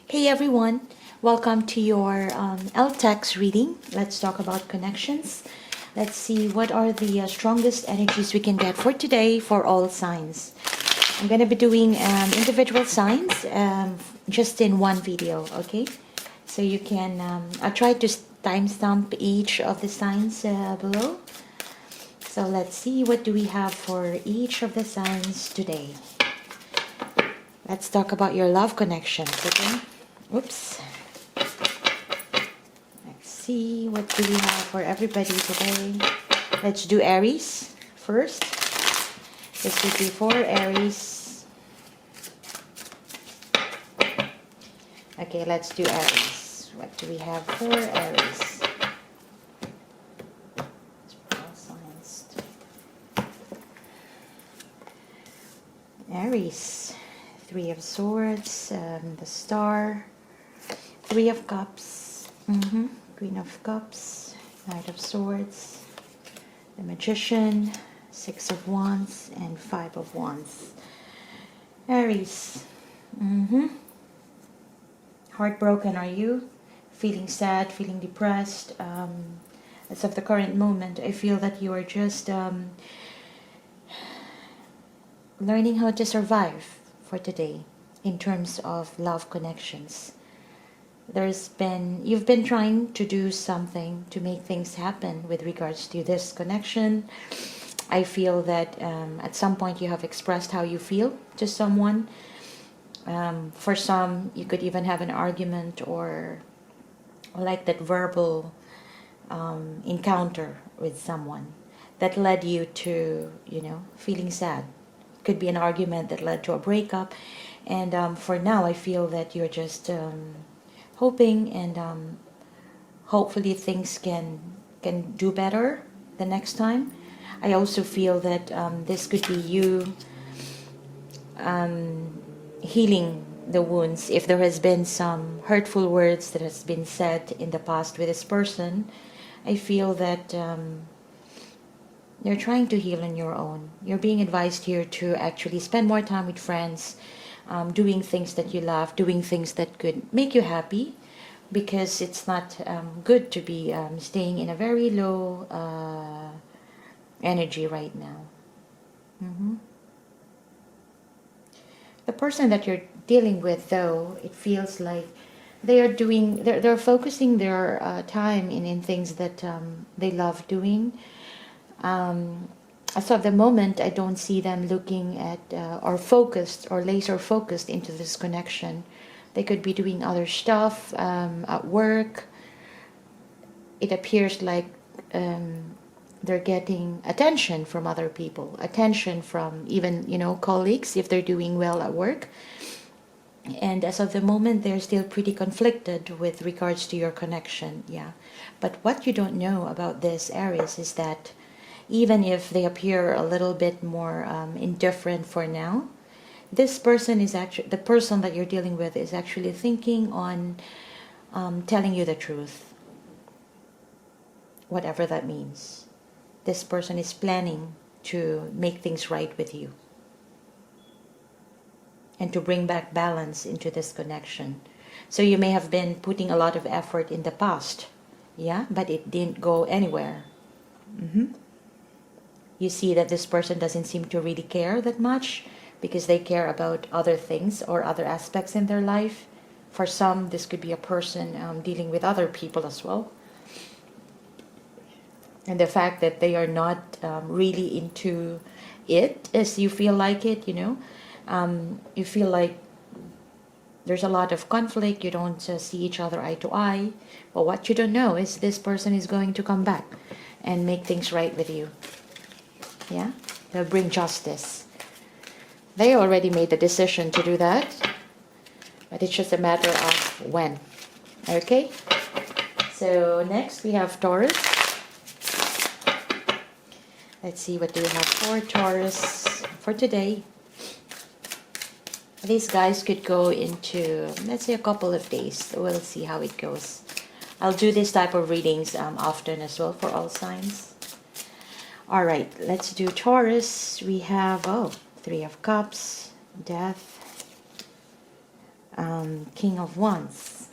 Hey everyone, welcome to your LTACS reading. Let's talk about connections. Let's see what are the strongest energies we can get for today for all signs. I'm going to be doing individual signs just in one video, okay? So you can, I'll try to timestamp each of the signs below. So let's see what do we have for each of the signs today. Let's talk about your love connections, okay? Oops. Let's see what do we have for everybody today. Let's do Aries first. This would be for Aries. Okay, let's do Aries. What do we have for Aries? Aries. Three of Swords, the Star, Three of Cups, Queen of Cups, Knight of Swords, the Magician, Six of Wands, and Five of Wands. Aries. Heartbroken are you? Feeling sad, feeling depressed. As of the current moment, I feel that you are just learning how to survive for today in terms of love connections. You've been trying to do something to make things happen with regards to this connection. I feel that at some point you have expressed how you feel to someone. For some, you could even have an argument or like that verbal encounter with someone that led you to, feeling sad. Could be an argument that led to a breakup, and for now I feel that you're just hoping and hopefully things can do better the next time. I also feel that this could be you healing the wounds. If there has been some hurtful words that has been said in the past with this person, I feel that you're trying to heal on your own. You're being advised here to actually spend more time with friends, doing things that you love, doing things that could make you happy, because it's not good to be staying in a very low energy right now. The person that you're dealing with, though, it feels like they're focusing their time in things that they love doing. As of the moment, I don't see them looking at or focused or laser focused into this connection. They could be doing other stuff at work. It appears like they're getting attention from other people, attention from even, colleagues if they're doing well at work. And as of the moment, they're still pretty conflicted with regards to your connection, yeah. But what you don't know about this, Aries, is that even if they appear a little bit more indifferent for now, this person is actually, the person that you're dealing with is actually thinking on telling you the truth, whatever that means. This person is planning to make things right with you and to bring back balance into this connection. So you may have been putting a lot of effort in the past, yeah, but it didn't go anywhere. You see that this person doesn't seem to really care that much because they care about other things or other aspects in their life. For some, this could be a person dealing with other people as well. And the fact that they are not really into it as you feel like it, you feel like there's a lot of conflict, you don't see each other eye to eye. But what you don't know is this person is going to come back and make things right with you. Yeah, they'll bring justice. They already made the decision to do that, but it's just a matter of when. Okay, so next we have Taurus. Let's see what do we have for Taurus for today. These guys could go into, let's say, a couple of days. We'll see how it goes. I'll do this type of readings often as well for all signs. All right, let's do Taurus. We have, Three of Cups, Death, King of Wands.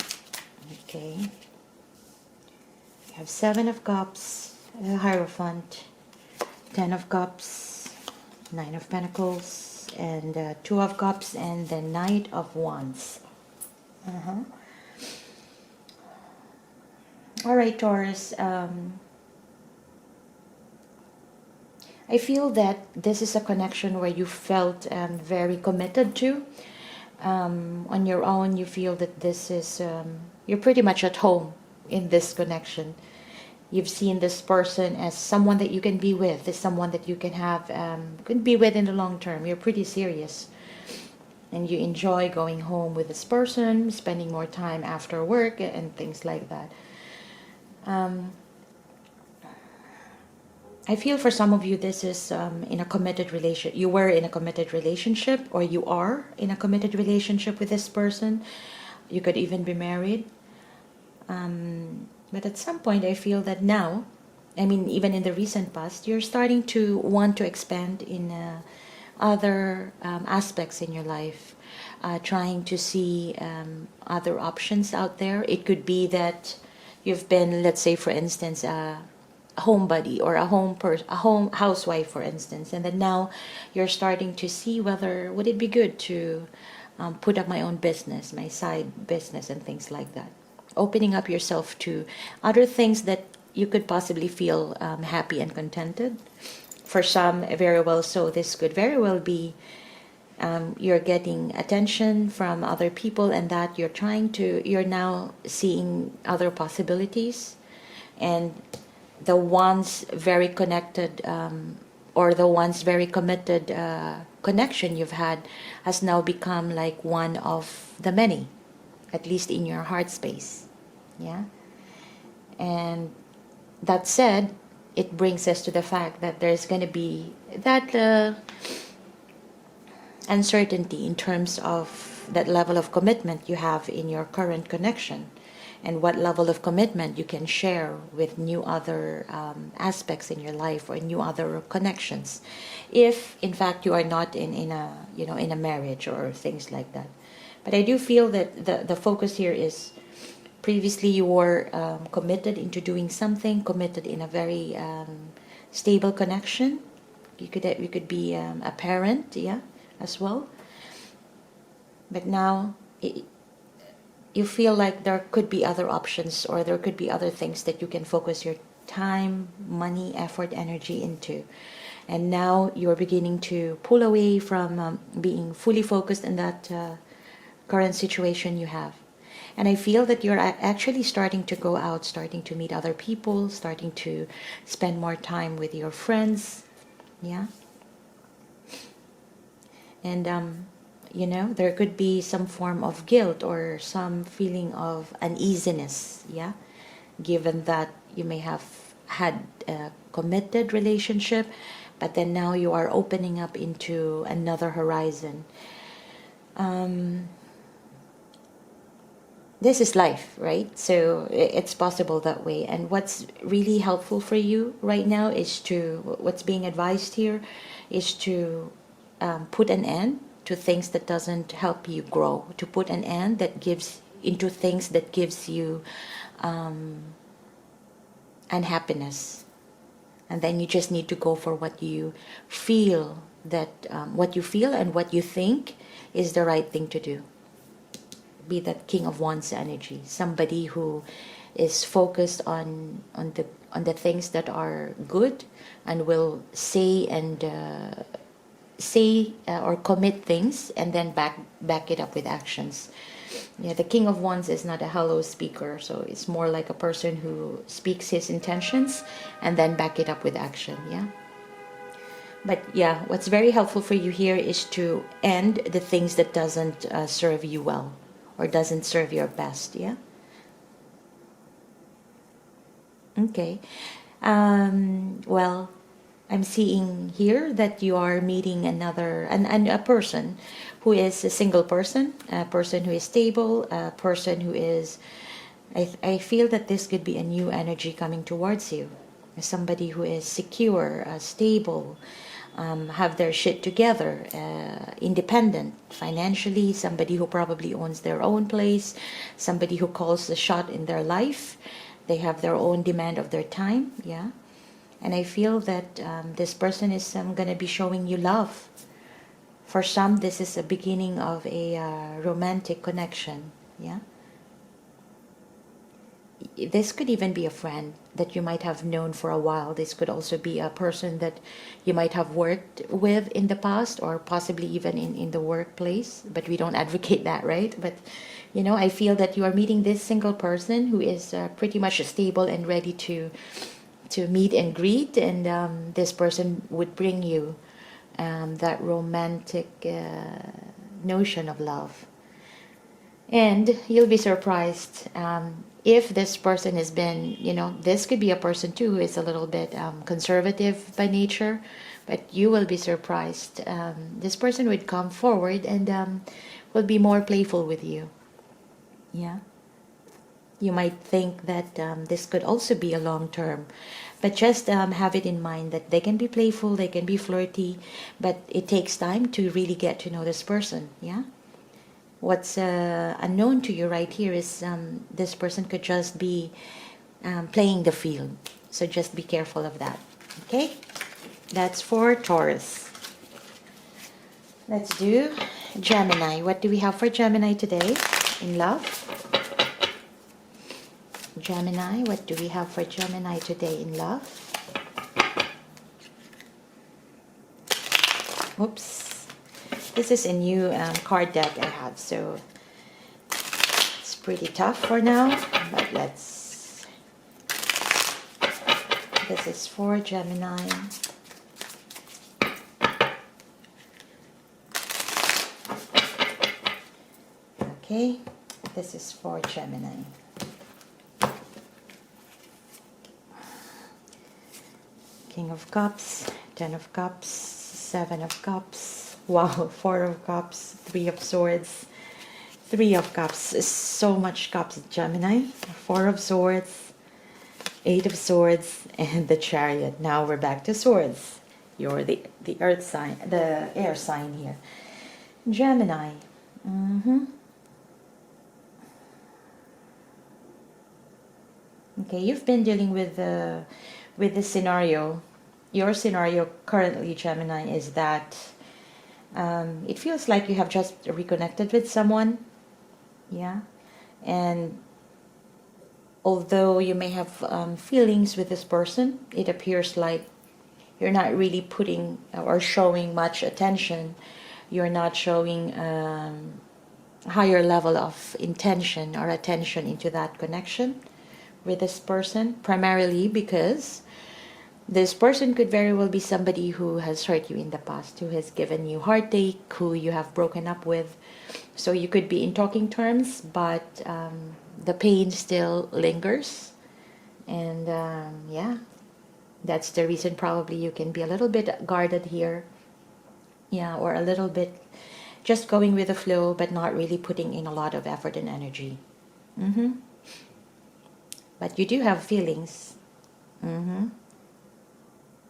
Okay. You have Seven of Cups, Hierophant, Ten of Cups, Nine of Pentacles, and Two of Cups, and the Knight of Wands. All right, Taurus. I feel that this is a connection where you felt very committed to. On your own, you feel that this is, you're pretty much at home in this connection. You've seen this person as someone that you can be with, as someone that you can have, can be with in the long term. You're pretty serious. And you enjoy going home with this person, spending more time after work and things like that. I feel for some of you this is in a committed relationship. You were in a committed relationship, or you are in a committed relationship with this person. You could even be married. But at some point I feel that now, I mean even in the recent past, you're starting to want to expand in other aspects in your life. Trying to see other options out there. It could be that you've been, let's say for instance, homebody or a home housewife, for instance, and then now you're starting to see whether would it be good to put up my own business, my side business, and things like that. Opening up yourself to other things that you could possibly feel happy and contented. For some, very well so, this could very well be you're getting attention from other people, and that you're now seeing other possibilities, and the once very connected or the once very committed connection you've had has now become like one of the many, at least in your heart space. Yeah. And that said, it brings us to the fact that there's going to be that uncertainty in terms of that level of commitment you have in your current connection, and what level of commitment you can share with new other aspects in your life or new other connections, if in fact you are not in a marriage or things like that. But I do feel that the focus here is, previously you were committed into doing something, committed in a very stable connection. You could be a parent, yeah, as well. But now you feel like there could be other options, or there could be other things that you can focus your time, money, effort, energy into. And now you're beginning to pull away from being fully focused in that current situation you have. And I feel that you're actually starting to go out, starting to meet other people, starting to spend more time with your friends. Yeah. And there could be some form of guilt or some feeling of uneasiness, yeah, given that you may have had a committed relationship, but then now you are opening up into another horizon. This is life, right? So it's possible that way. And what's really helpful for you right now is what's being advised here is to put an end to things that doesn't help you grow, to put an end into things that gives you unhappiness. And then you just need to go for what you feel and what you think is the right thing to do. Be that King of Wands energy, somebody who is focused on the things that are good, and will say or commit things, and then back it up with actions. Yeah, the King of Wands is not a hollow speaker, so it's more like a person who speaks his intentions and then back it up with action. Yeah. But yeah, what's very helpful for you here is to end the things that doesn't serve you well, or doesn't serve your best. Yeah. Okay. Well, I'm seeing here that you are meeting a person who is a single person, a person who is stable, a person who is, I feel that this could be a new energy coming towards you. Somebody who is secure, stable, have their shit together, independent financially, somebody who probably owns their own place, somebody who calls the shot in their life. They have their own demand of their time, yeah. And I feel that this person is going to be showing you love. For some, this is a beginning of a romantic connection, yeah. This could even be a friend that you might have known for a while. This could also be a person that you might have worked with in the past, or possibly even in the workplace, but we don't advocate that, right? But you know, I feel that you are meeting this single person who is pretty much stable and ready to meet and greet, and this person would bring you that romantic notion of love. And you'll be surprised if this person has been, you know, this could be a person too who is a little bit conservative by nature, but you will be surprised. This person would come forward and will be more playful with you. Yeah. You might think that this could also be a long term, but just have it in mind that they can be playful, they can be flirty, but it takes time to really get to know this person. Yeah. What's unknown to you right here is this person could just be playing the field. So just be careful of that. Okay? That's for Taurus. Let's do Gemini. What do we have for Gemini today in love? Gemini, what do we have for Gemini today in love? Oops. This is a new card deck I have, so it's pretty tough for now, but let's... This is for Gemini. Okay, this is for Gemini. King of Cups, Ten of Cups, Seven of Cups. Wow, Four of Cups, Three of Swords, Three of Cups. So much cups, Gemini. Four of Swords, Eight of Swords, and the Chariot. Now we're back to Swords. You're the earth sign, the air sign here. Gemini. Okay, you've been dealing with this scenario. Your scenario currently, Gemini, is that it feels like you have just reconnected with someone, yeah, and although you may have feelings with this person, it appears like you're not really putting or showing much attention. You're not showing higher level of intention or attention into that connection with this person, primarily because this person could very well be somebody who has hurt you in the past, who has given you heartache, who you have broken up with. So you could be in talking terms, but the pain still lingers. And yeah, that's the reason probably you can be a little bit guarded here. Yeah, or a little bit just going with the flow, but not really putting in a lot of effort and energy. But you do have feelings.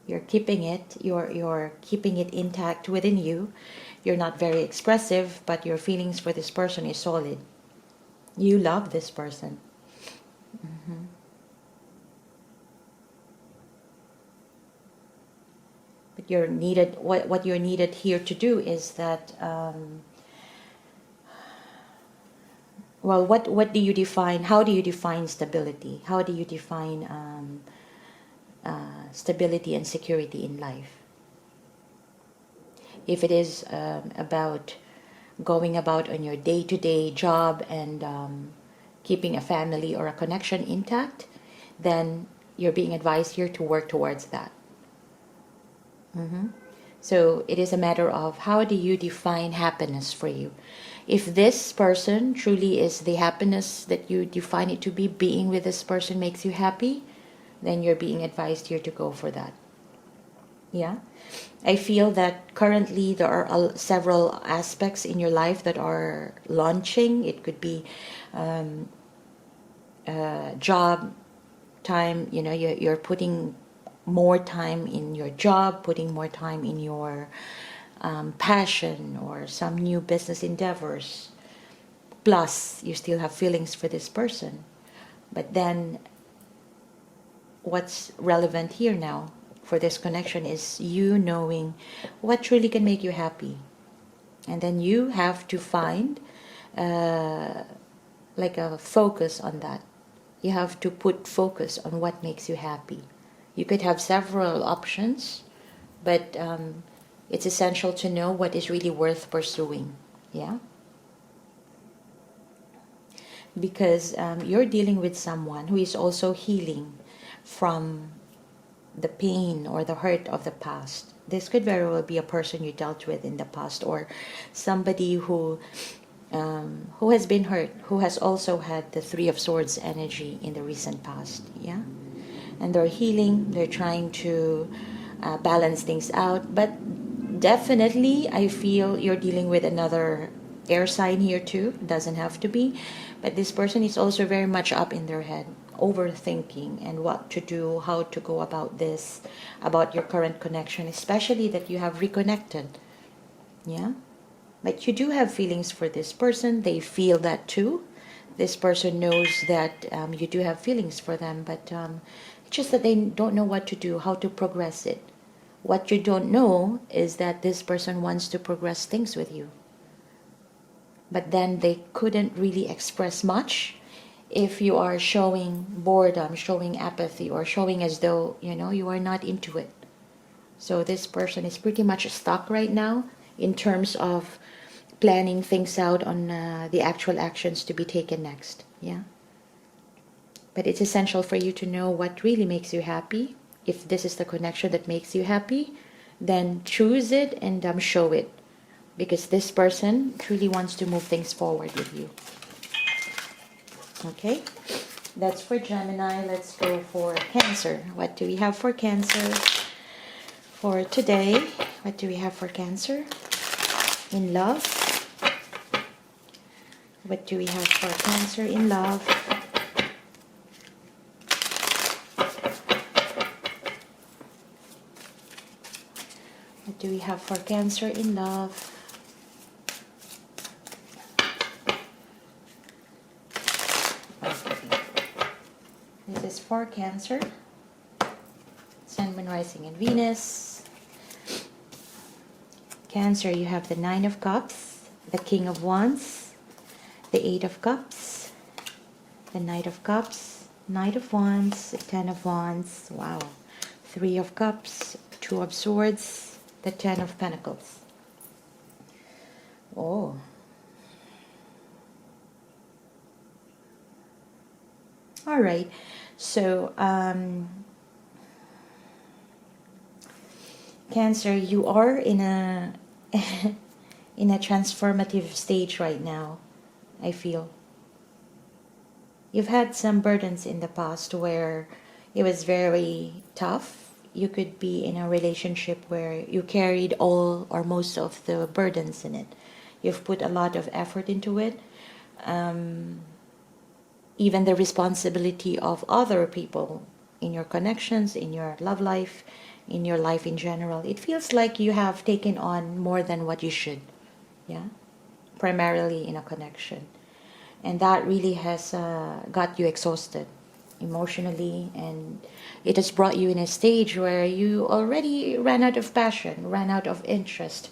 You're keeping it, you're keeping it intact within you. You're not very expressive, but your feelings for this person is solid. You love this person. But you're needed. What you're needed here to do is that. Well, what do you define? How do you define stability? How do you define stability and security in life? If it is about going about on your day-to-day job and keeping a family or a connection intact, then you're being advised here to work towards that. So it is a matter of how do you define happiness for you. If this person truly is the happiness that you define it to be, being with this person makes you happy, then you're being advised here to go for that. Yeah, I feel that currently there are several aspects in your life that are launching. It could be job, time, you know, you're putting more time in your job, putting more time in your passion or some new business endeavors. Plus, you still have feelings for this person. But then, what's relevant here now for this connection is you knowing what truly can make you happy. And then you have to find like a focus on that. You have to put focus on what makes you happy. You could have several options, but it's essential to know what is really worth pursuing. Yeah? Because you're dealing with someone who is also healing from the pain or the hurt of the past. This could very well be a person you dealt with in the past, or somebody who has been hurt, who has also had the Three of Swords energy in the recent past. Yeah, and they're healing. They're trying to balance things out. But definitely, I feel you're dealing with another air sign here too. Doesn't have to be, but this person is also very much up in their head, overthinking and what to do, how to go about this, about your current connection, especially that you have reconnected. Yeah, but you do have feelings for this person. They feel that too. This person knows that you do have feelings for them, but it's just that they don't know what to do, how to progress it. What you don't know is that this person wants to progress things with you, but then they couldn't really express much if you are showing boredom, showing apathy, or showing as though, you are not into it. So this person is pretty much stuck right now in terms of planning things out on the actual actions to be taken next. Yeah. But it's essential for you to know what really makes you happy. If this is the connection that makes you happy, then choose it and show it. Because this person truly wants to move things forward with you. Okay, that's for Gemini. Let's go for Cancer. What do we have for Cancer for today? What do we have for Cancer in love? What do we have for Cancer in love? What do we have for Cancer in love? This is for Cancer, Sun, Moon, Rising, and Venus. Cancer, you have the Nine of Cups, the King of Wands, the Eight of Cups, the Knight of Cups, Knight of Wands, the Ten of Wands, wow, Three of Cups, Two of Swords, the Ten of Pentacles. Oh. All right. So, Cancer, you are in a in a transformative stage right now, I feel. You've had some burdens in the past where it was very tough. You could be in a relationship where you carried all or most of the burdens in it. You've put a lot of effort into it. Even the responsibility of other people in your connections, in your love life, in your life in general. It feels like you have taken on more than what you should, yeah? Primarily in a connection. And that really has got you exhausted emotionally, and it has brought you in a stage where you already ran out of passion, ran out of interest,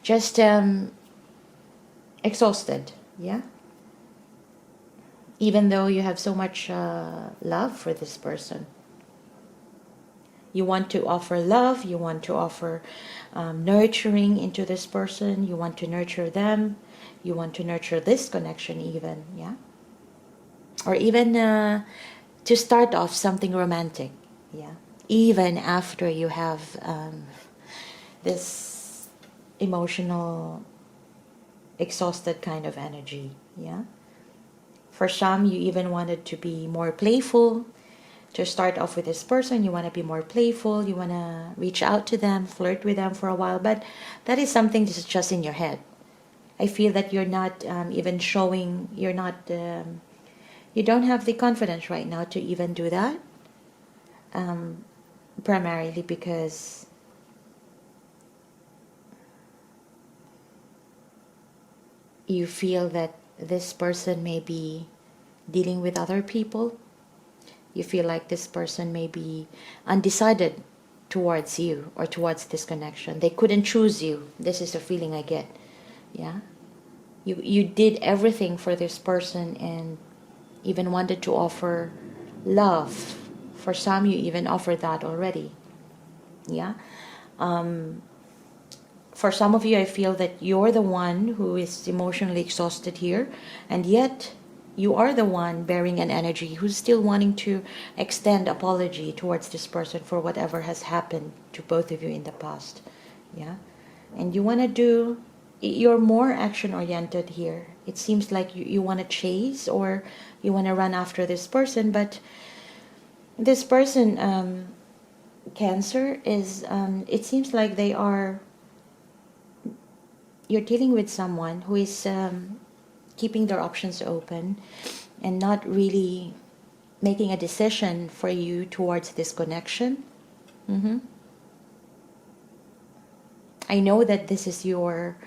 just exhausted, yeah? Even though you have so much love for this person. You want to offer love, you want to offer nurturing into this person, you want to nurture them, you want to nurture this connection even, yeah? Or even to start off something romantic, yeah? Even after you have this emotional, exhausted kind of energy, yeah? For some, you even wanted to be more playful. To start off with this person, you want to be more playful. You want to reach out to them, flirt with them for a while. But that is something that's just in your head. I feel that you're not even showing, you're not, you don't have the confidence right now to even do that. primarily because you feel that this person may be dealing with other people. You feel like this person may be undecided towards you or towards this connection. They couldn't choose you. This is the feeling I get. Yeah. You did everything for this person and even wanted to offer love. For some, you even offered that already. Yeah. For some of you, I feel that you're the one who is emotionally exhausted here, and yet you are the one bearing an energy who's still wanting to extend apology towards this person for whatever has happened to both of you in the past. Yeah. And you want to do, you're more action oriented here. It seems like you want to chase or you want to run after this person, but this person, Cancer, is, it seems like they are, you're dealing with someone who is keeping their options open and not really making a decision for you towards this connection. I know that this is your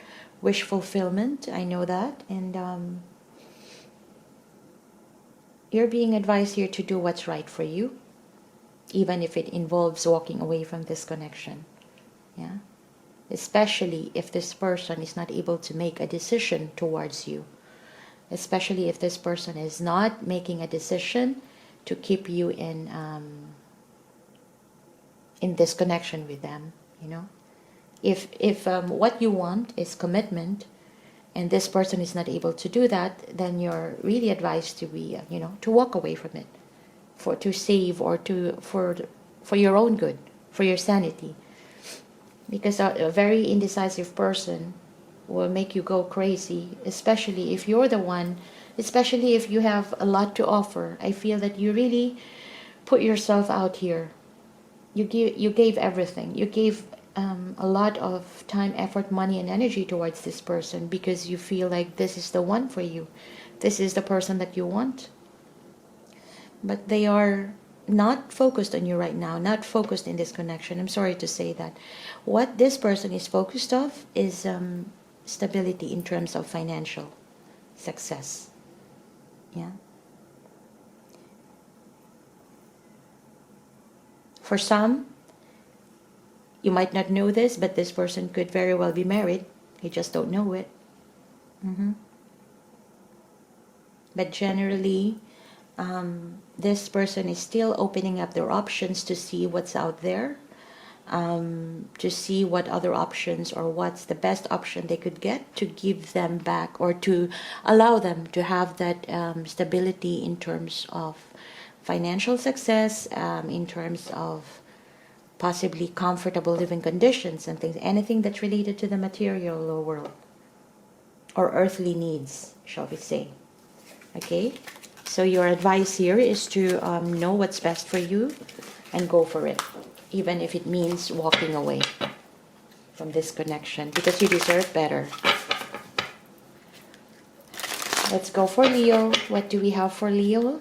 wish fulfillment. I know that. And you're being advised here to do what's right for you, even if it involves walking away from this connection. Yeah. Especially if this person is not able to make a decision towards you. Especially if this person is not making a decision to keep you in this connection with them, you know. If what you want is commitment, and this person is not able to do that, then you're really advised to be, to walk away from it, to save or for your own good, for your sanity. Because a very indecisive person will make you go crazy, especially if you're the one, especially if you have a lot to offer. I feel that you really put yourself out here. You gave everything. You gave a lot of time, effort, money, and energy towards this person because you feel like this is the one for you. This is the person that you want. But they are not focused on you right now, not focused in this connection. I'm sorry to say that. What this person is focused on is stability in terms of financial success. Yeah. For some, you might not know this, but this person could very well be married. You just don't know it. But generally, this person is still opening up their options to see what's out there, to see what other options or what's the best option they could get to give them back or to allow them to have that stability in terms of financial success, in terms of possibly comfortable living conditions and things, anything that's related to the material world or earthly needs, shall we say. Okay? So your advice here is to know what's best for you and go for it, even if it means walking away from this connection, because you deserve better. Let's go for Leo. What do we have for Leo?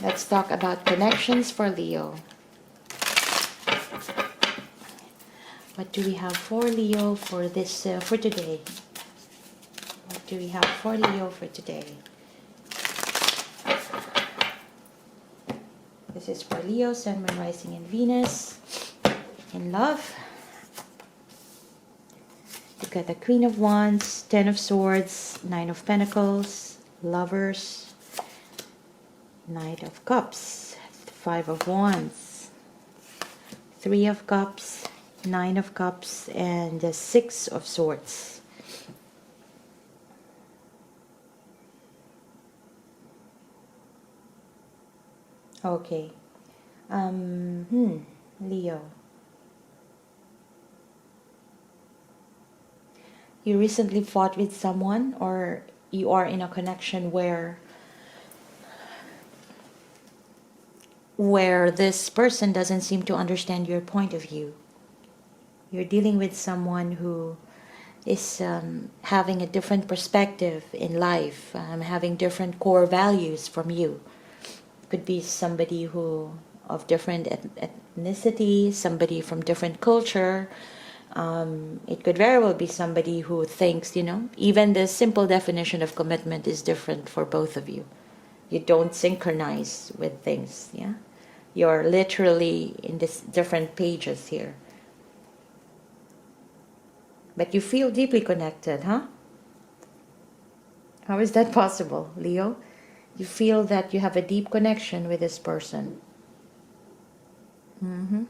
Let's talk about connections for Leo. What do we have for Leo for this for today? What do we have for Leo for today? This is for Leo, Sun, Moon, Rising, and Venus. In love, you've got the Queen of Wands, Ten of Swords, Nine of Pentacles, Lovers, Knight of Cups, Five of Wands, Three of Cups, Nine of Cups, and the Six of Swords. Okay. Leo. You recently fought with someone, or you are in a connection where this person doesn't seem to understand your point of view. You're dealing with someone who is having a different perspective in life, having different core values from you. Could be somebody who of different ethnicity, somebody from different culture. It could very well be somebody who thinks, even the simple definition of commitment is different for both of you. You don't synchronize with things, yeah? You're literally in this different pages here. But you feel deeply connected, huh? How is that possible, Leo? You feel that you have a deep connection with this person. You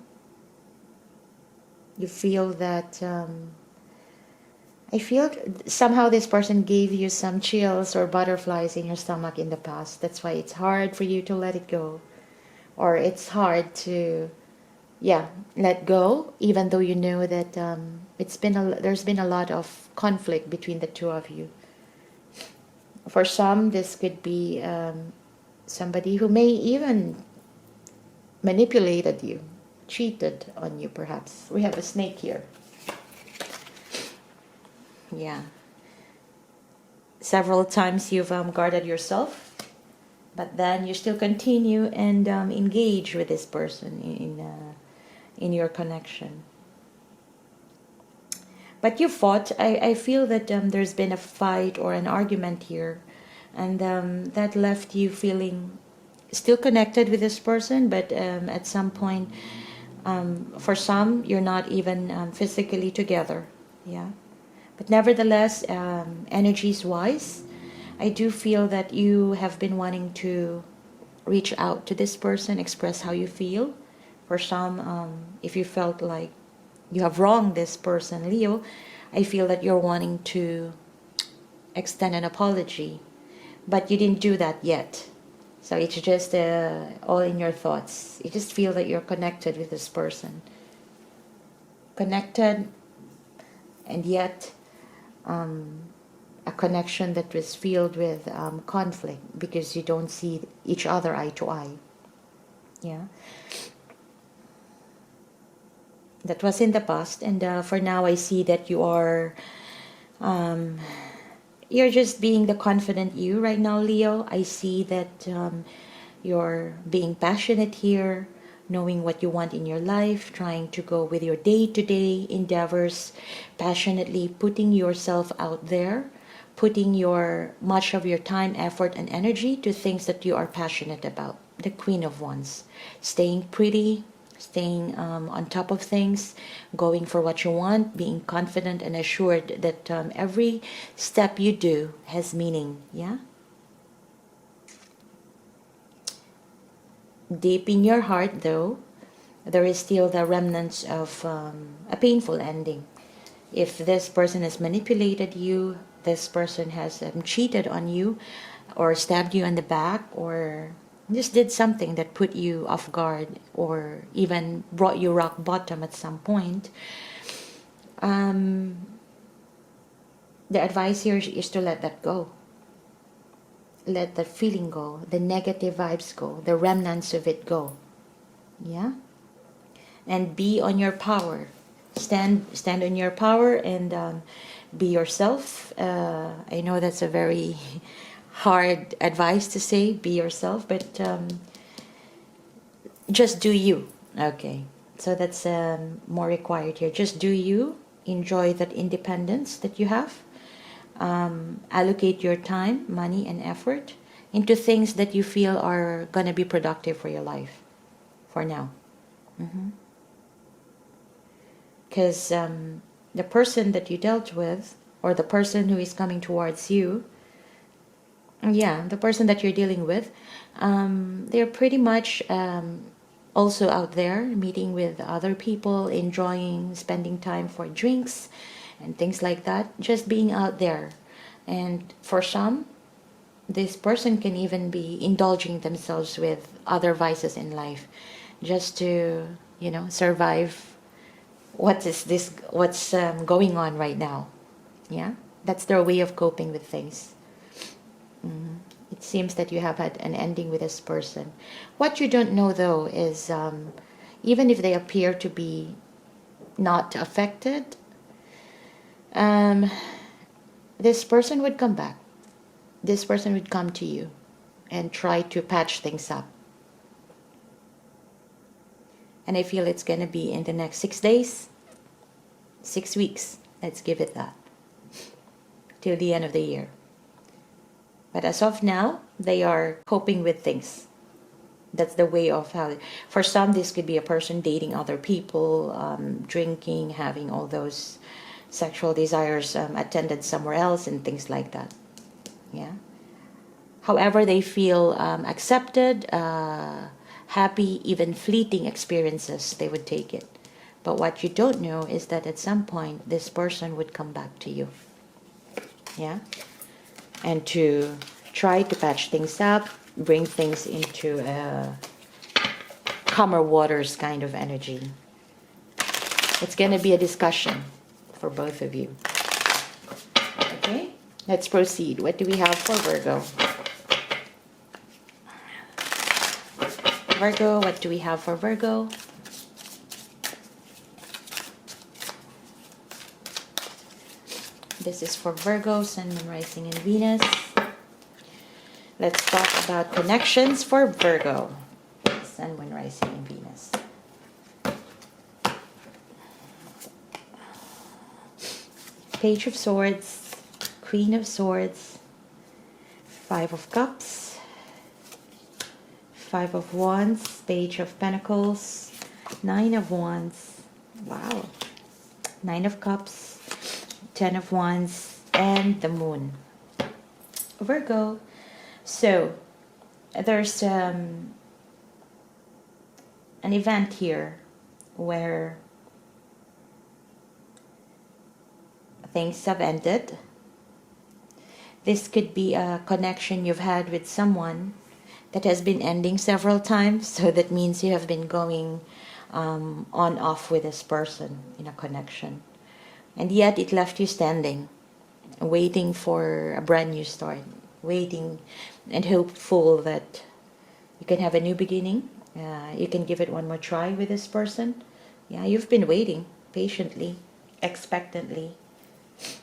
feel that... I feel somehow this person gave you some chills or butterflies in your stomach in the past. That's why it's hard for you to let it go. Or it's hard to, let go, even though you know that there's been a lot of conflict between the two of you. For some, this could be somebody who may even manipulated you, cheated on you perhaps. We have a snake here. Yeah. Several times you've guarded yourself, but then you still continue and engage with this person in your connection. But you fought. I feel that there's been a fight or an argument here, and that left you feeling still connected with this person, but at some point, for some, you're not even physically together. Yeah. But nevertheless, energies-wise, I do feel that you have been wanting to reach out to this person, express how you feel. For some, if you felt like you have wronged this person, Leo, I feel that you're wanting to extend an apology, but you didn't do that yet. So it's just all in your thoughts. You just feel that you're connected with this person. Connected, and yet a connection that was filled with conflict because you don't see each other eye to eye. Yeah. That was in the past, and for now I see that you are you're just being the confident you right now, Leo. I see that you're being passionate here, knowing what you want in your life, trying to go with your day-to-day endeavors, passionately putting yourself out there, putting much of your time, effort, and energy to things that you are passionate about. The Queen of Wands, staying pretty, staying on top of things, going for what you want, being confident and assured that every step you do has meaning. Yeah. Deep in your heart, though, there is still the remnants of a painful ending. If this person has manipulated you, this person has cheated on you, or stabbed you in the back, or just did something that put you off guard, or even brought you rock bottom at some point, the advice here is to let that go. Let the feeling go, the negative vibes go, the remnants of it go. Yeah? And be on your power. Stand on your power and be yourself. I know that's a very hard advice to say, be yourself, but just do you. Okay, so that's more required here. Just do you. Enjoy that independence that you have. Allocate your time, money, and effort into things that you feel are going to be productive for your life for now. Because the person that you dealt with, or the person who is coming towards you, the person that you're dealing with, they're pretty much also out there meeting with other people, enjoying, spending time for drinks and things like that, just being out there. And for some, this person can even be indulging themselves with other vices in life just to, survive what's going on right now. Yeah, that's their way of coping with things. It seems that you have had an ending with this person. What you don't know, though, is even if they appear to be not affected, this person would come back. This person would come to you and try to patch things up. And I feel it's going to be in the next 6 days, 6 weeks. Let's give it that. Till the end of the year. But as of now, they are coping with things. That's the way of how. For some, this could be a person dating other people, drinking, having all those sexual desires attended somewhere else and things like that. Yeah. However, they feel accepted, happy, even fleeting experiences, they would take it. But what you don't know is that at some point, this person would come back to you. Yeah. And to try to patch things up, bring things into a calmer waters kind of energy. It's going to be a discussion for both of you. Okay, let's proceed. What do we have for Virgo? Virgo, what do we have for Virgo? This is for Virgo, Sun, Moon, Rising, and Venus. Let's talk about connections for Virgo. Sun, Moon, Rising, and Venus. Page of Swords, Queen of Swords, Five of Cups, Five of Wands, Page of Pentacles, Nine of Wands, wow, Nine of Cups, Ten of Wands, and the Moon. Virgo. So, there's an event here where things have ended. This could be a connection you've had with someone that has been ending several times. So that means you have been going on off with this person in a connection. And yet it left you standing, waiting for a brand new start, waiting and hopeful that you can have a new beginning. You can give it one more try with this person. Yeah, you've been waiting patiently, expectantly.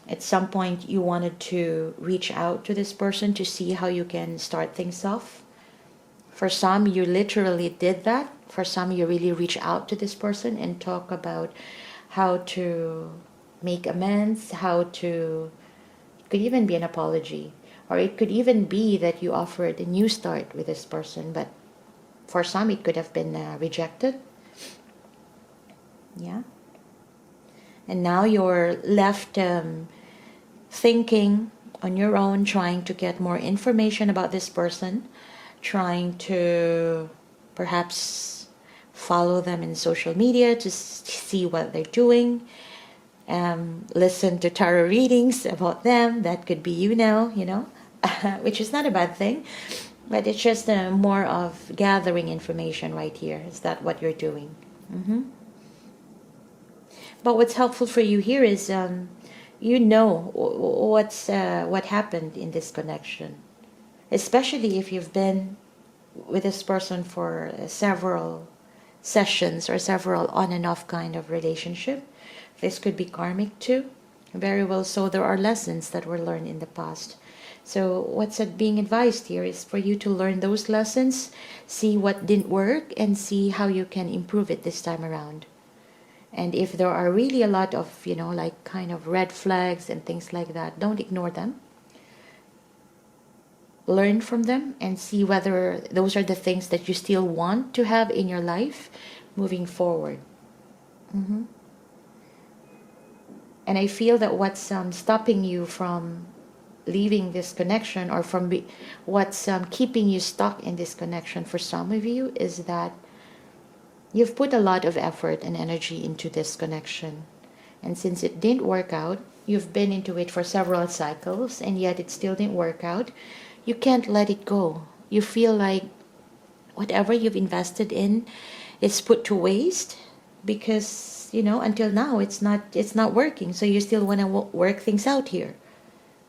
At some point you wanted to reach out to this person to see how you can start things off. For some, you literally did that. For some, you really reach out to this person and talk about how to make amends, how to, it could even be an apology, or it could even be that you offered a new start with this person, but for some it could have been rejected. Yeah. And now you're left thinking on your own, trying to get more information about this person, trying to perhaps follow them in social media to see what they're doing, listen to tarot readings about them. That could be you now, which is not a bad thing, but it's just more of gathering information right here. Is that what you're doing? But what's helpful for you here is what happened in this connection, especially if you've been with this person for several sessions or several on and off kind of relationship. This could be karmic too. Very well, so there are lessons that were learned in the past. So what's being advised here is for you to learn those lessons, see what didn't work, and see how you can improve it this time around. And if there are really a lot of, like kind of red flags and things like that, don't ignore them. Learn from them and see whether those are the things that you still want to have in your life moving forward. And I feel that what's stopping you from leaving this connection, or from what's keeping you stuck in this connection for some of you, is that you've put a lot of effort and energy into this connection. And since it didn't work out, you've been into it for several cycles, and yet it still didn't work out. You can't let it go. You feel like whatever you've invested in is put to waste because, until now it's not working. So you still want to work things out here.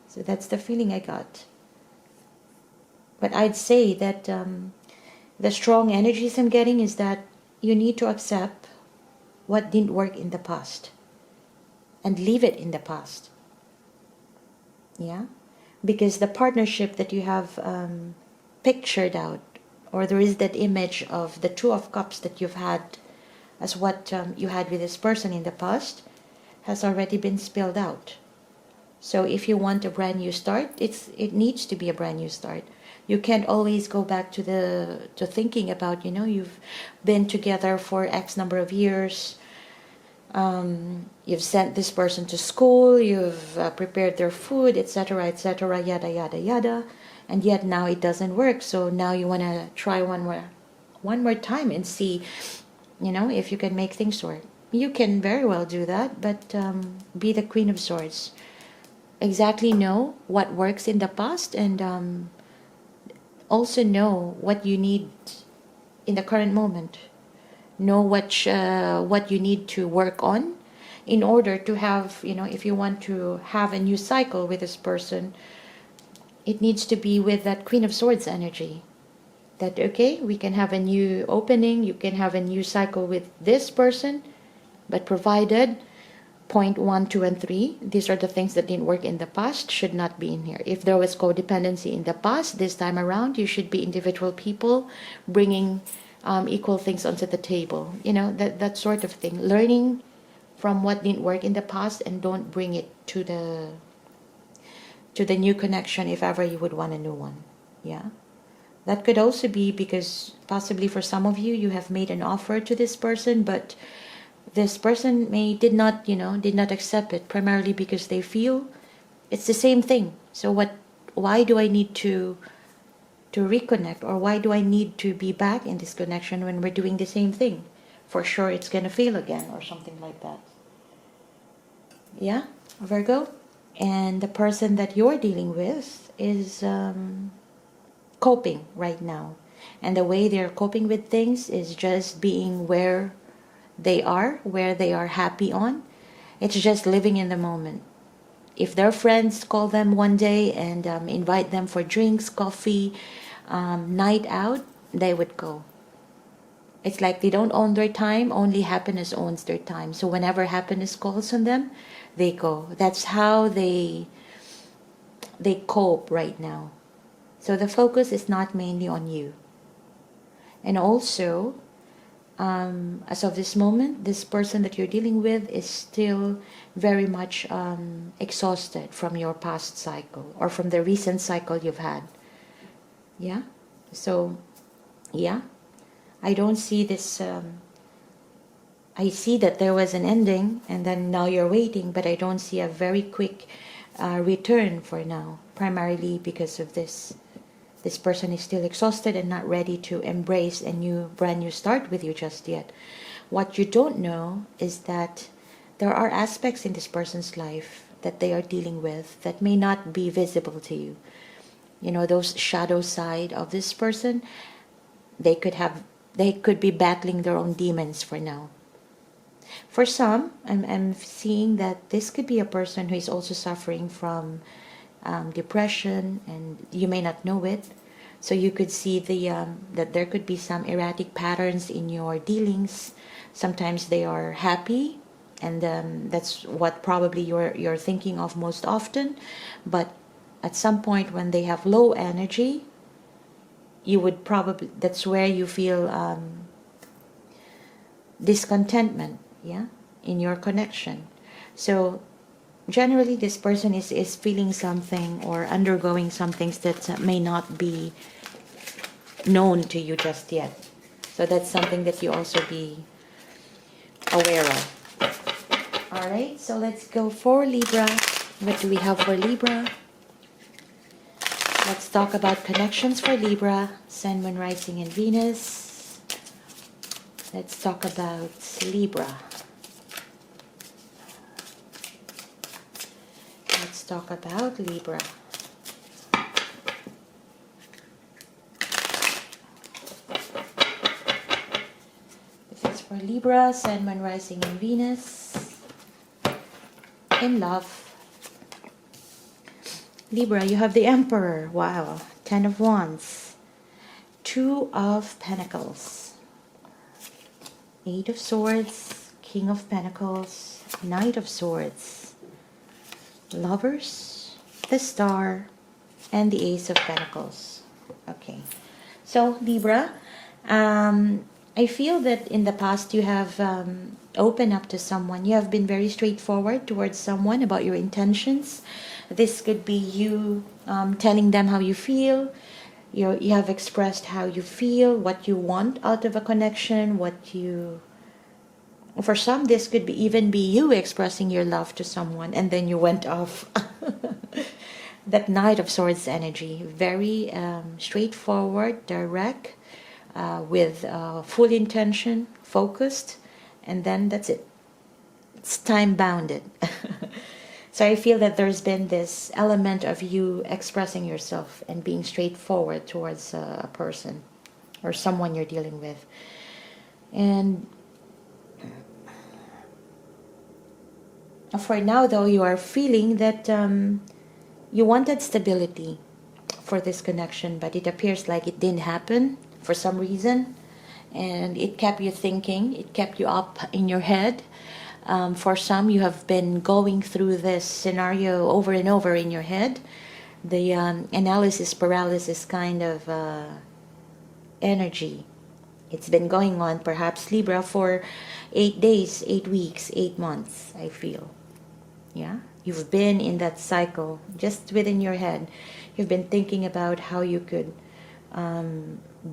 So that's the feeling I got. But I'd say that the strong energies I'm getting is that you need to accept what didn't work in the past and leave it in the past. Yeah? Because the partnership that you have pictured out, or there is that image of the Two of Cups that you've had as what you had with this person in the past has already been spilled out. So if you want a brand new start, it needs to be a brand new start. You can't always go back to thinking about, you've been together for X number of years. You've sent this person to school, you've prepared their food, etc., etc., yada yada yada, and yet now it doesn't work. So now you want to try one more time and see, if you can make things work. You can very well do that, but be the Queen of Swords. Exactly know what works in the past, and also know what you need in the current moment. Know what you need to work on in order to have, if you want to have a new cycle with this person, it needs to be with that Queen of Swords energy. That, okay, we can have a new opening, you can have a new cycle with this person, but provided point 1, 2, and 3, these are the things that didn't work in the past, should not be in here. If there was codependency in the past, this time around, you should be individual people bringing equal things onto the table. That sort of thing. Learning from what didn't work in the past and don't bring it to the new connection if ever you would want a new one. Yeah. That could also be because possibly for some of you, you have made an offer to this person, but this person did not accept it, primarily because they feel it's the same thing. So why do I need to reconnect, or why do I need to be back in this connection when we're doing the same thing? For sure it's gonna fail again, or something like that. Yeah, Virgo. And the person that you're dealing with is coping right now, and the way they're coping with things is just being where they are happy on. It's just living in the moment. If their friends call them one day and invite them for drinks, coffee, night out, they would go. It's like they don't own their time, only happiness owns their time. So whenever happiness calls on them, they go. That's how they cope right now. So the focus is not mainly on you. And also, as of this moment, this person that you're dealing with is still very much exhausted from your past cycle, or from the recent cycle you've had. Yeah? So, yeah. I don't see this, I see that there was an ending and then now you're waiting, but I don't see a very quick return for now, primarily because of this. This person is still exhausted and not ready to embrace a brand new start with you just yet. What you don't know is that there are aspects in this person's life that they are dealing with that may not be visible to you. Those shadow side of this person, they could be battling their own demons for now. For some, I'm seeing that this could be a person who is also suffering from depression, and you may not know it. So you could see that there could be some erratic patterns in your dealings. Sometimes they are happy, and that's what probably you're thinking of most often. But at some point when they have low energy, that's where you feel discontentment, yeah, in your connection. So generally this person is feeling something or undergoing some things that may not be known to you just yet. So that's something that you also be aware of. All right, so let's go for Libra. What do we have for Libra? Let's talk about connections for Libra, Sun, Moon, Rising, and Venus. Let's talk about Libra. Let's talk about Libra. This is for Libra, Sun, Moon, Rising, and Venus. In love. Libra, you have the Emperor. Wow. 10 of Wands. 2 of Pentacles. 8 of Swords. King of Pentacles. Knight of Swords. Lovers. The Star. And the Ace of Pentacles. Okay. So, Libra, I feel that in the past you have opened up to someone. You have been very straightforward towards someone about your intentions. This could be you telling them how you feel. You have expressed how you feel, what you want out of a connection, what you... For some, this could be even be you expressing your love to someone, and then you went off. That Knight of Swords energy, very straightforward, direct, with full intention, focused, and then that's it. It's time bounded. So I feel that there's been this element of you expressing yourself and being straightforward towards a person or someone you're dealing with. And for now, though, you are feeling that you wanted stability for this connection, but it appears like it didn't happen for some reason, and it kept you thinking, it kept you up in your head. For some, you have been going through this scenario over and over in your head, the analysis paralysis kind of energy. It's been going on, perhaps, Libra, for 8 days, 8 weeks, 8 months, I feel. Yeah, you've been in that cycle just within your head. You've been thinking about how you could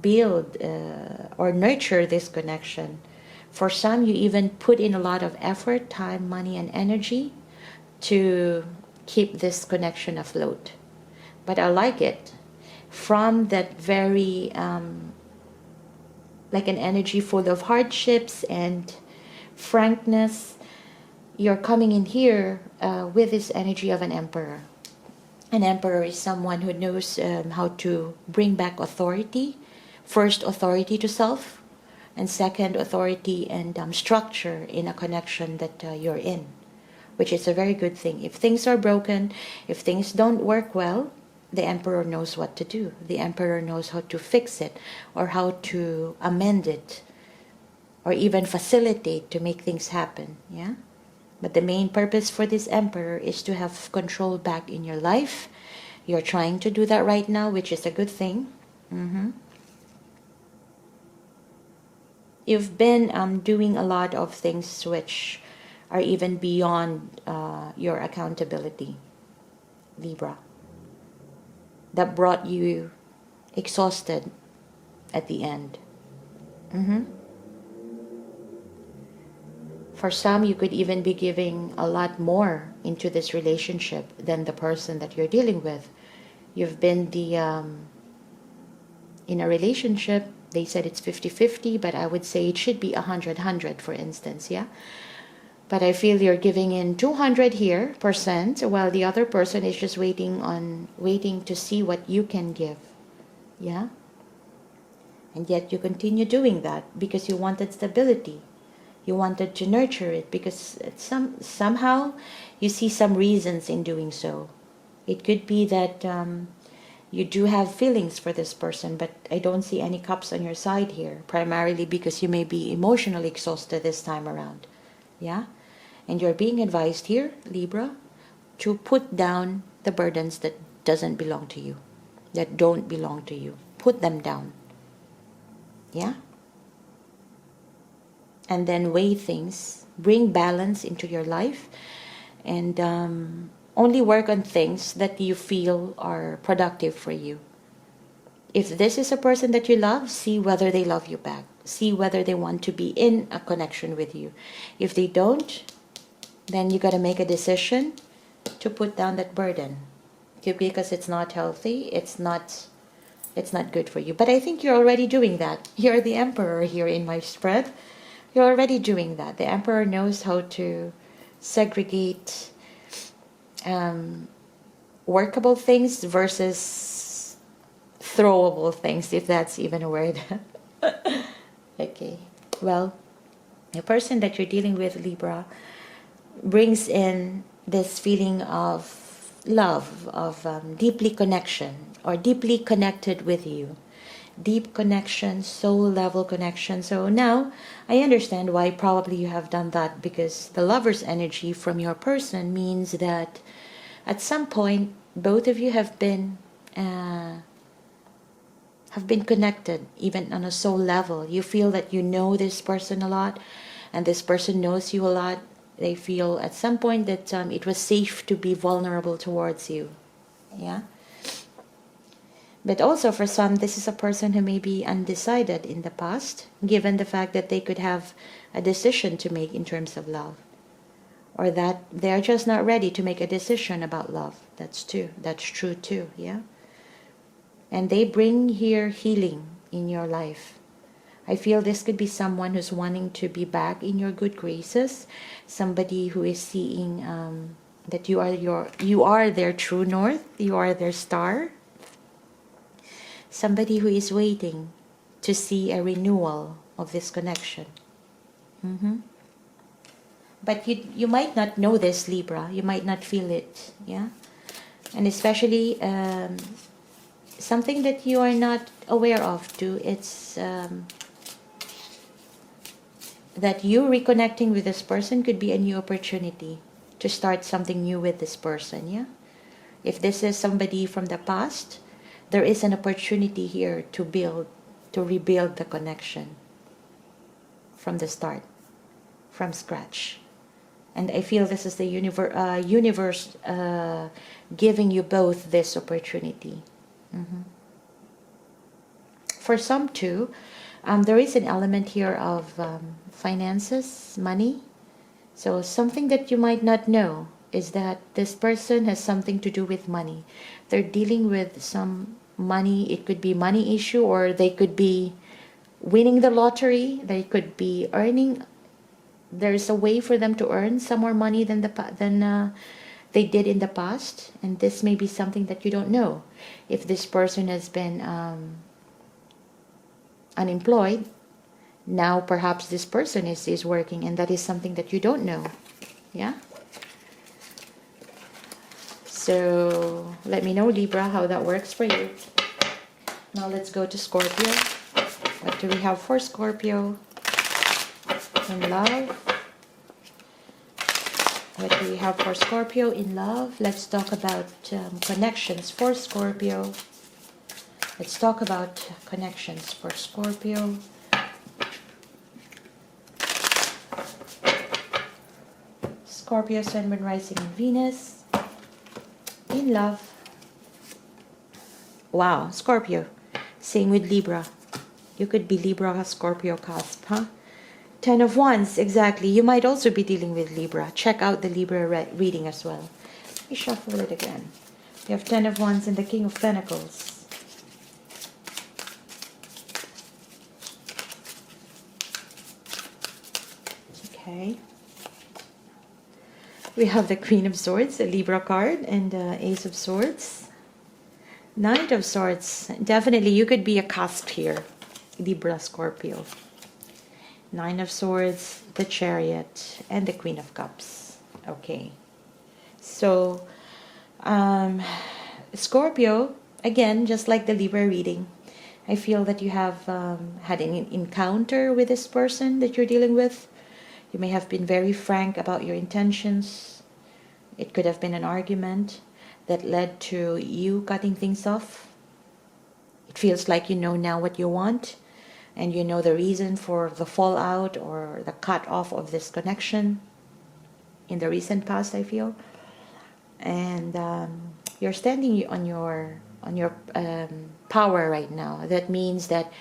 build or nurture this connection. For some, you even put in a lot of effort, time, money, and energy to keep this connection afloat. But I like it. From that very, like an energy full of hardships and frankness, you're coming in here with this energy of an emperor. An emperor is someone who knows how to bring back authority. First, authority to self, and second, authority and structure in a connection that you're in, which is a very good thing. If things are broken, if things don't work well, the emperor knows what to do. The emperor knows how to fix it or how to amend it or even facilitate to make things happen. Yeah. But the main purpose for this emperor is to have control back in your life. You're trying to do that right now, which is a good thing. You've been doing a lot of things which are even beyond your accountability, Libra, that brought you exhausted at the end. For some, you could even be giving a lot more into this relationship than the person that you're dealing with. You've been in a relationship, they said it's 50-50, but I would say it should be 100-100, for instance, yeah? But I feel you're giving in 200 here percent, while the other person is just waiting to see what you can give, yeah? And yet you continue doing that because you wanted stability. You wanted to nurture it because somehow you see some reasons in doing so. It could be that you do have feelings for this person, but I don't see any cups on your side here, primarily because you may be emotionally exhausted this time around. Yeah? And you're being advised here, Libra, to put down the burdens that doesn't belong to you, that don't belong to you. Put them down. Yeah? And then weigh things, bring balance into your life, and only work on things that you feel are productive for you. If this is a person that you love, see whether they love you back. See whether they want to be in a connection with you. If they don't, then you got to make a decision to put down that burden, because it's not healthy, it's not good for you. But I think you're already doing that. You're the emperor here in my spread. You're already doing that. The emperor knows how to segregate workable things versus throwable things, if that's even a word. Okay. Well, the person that you're dealing with, Libra, brings in this feeling of love, of deeply connection or deeply connected with you. Deep connection, soul level connection. So now I understand why probably you have done that, because the lover's energy from your person means that at some point both of you have been have been connected, even on a soul level. You feel that you know this person a lot, and this person knows you a lot. They feel at some point that it was safe to be vulnerable towards you. Yeah. But also for some, this is a person who may be undecided in the past, given the fact that they could have a decision to make in terms of love, or that they're just not ready to make a decision about love. That's true too. Yeah. And they bring here healing in your life. I feel this could be someone who's wanting to be back in your good graces, somebody who is seeing that you are their true north, you are their star, somebody who is waiting to see a renewal of this connection. But you might not know this, Libra. You might not feel it, yeah? And especially something that you are not aware of too. It's that you reconnecting with this person could be a new opportunity to start something new with this person, yeah? If this is somebody from the past, there is an opportunity here to rebuild the connection from the start, from scratch. And I feel this is the universe giving you both this opportunity. For some too, there is an element here of finances, money. So something that you might not know is that this person has something to do with money. They're dealing with some money. It could be money issue, or they could be winning the lottery. They could be earning. There's a way for them to earn some more money than they did in the past, and this may be something that you don't know. If this person has been unemployed, now perhaps this person is working, and that is something that you don't know. Yeah. So let me know, Libra, how that works for you. Now let's go to Scorpio. What do we have for Scorpio in love? What do we have for Scorpio in love? Let's talk about connections for Scorpio. Let's talk about connections for Scorpio. Scorpio, Sun, Moon, Rising, and Venus. In love. Wow, Scorpio. Same with Libra. You could be Libra, Scorpio cusp, huh? 10 of Wands, exactly. You might also be dealing with Libra. Check out the Libra reading as well. Let me shuffle it again. You have 10 of Wands and the King of Pentacles. Okay. We have the Queen of Swords, a Libra card, and Ace of Swords. Knight of Swords. Definitely, you could be a cusp here. Libra, Scorpio. Nine of Swords, the Chariot, and the Queen of Cups. Okay. So, Scorpio, again, just like the Libra reading, I feel that you have had an encounter with this person that you're dealing with. You may have been very frank about your intentions. It could have been an argument that led to you cutting things off. It feels like you know now what you want, and you know the reason for the fallout or the cut off of this connection in the recent past, I feel. And you're standing on your power right now. That means that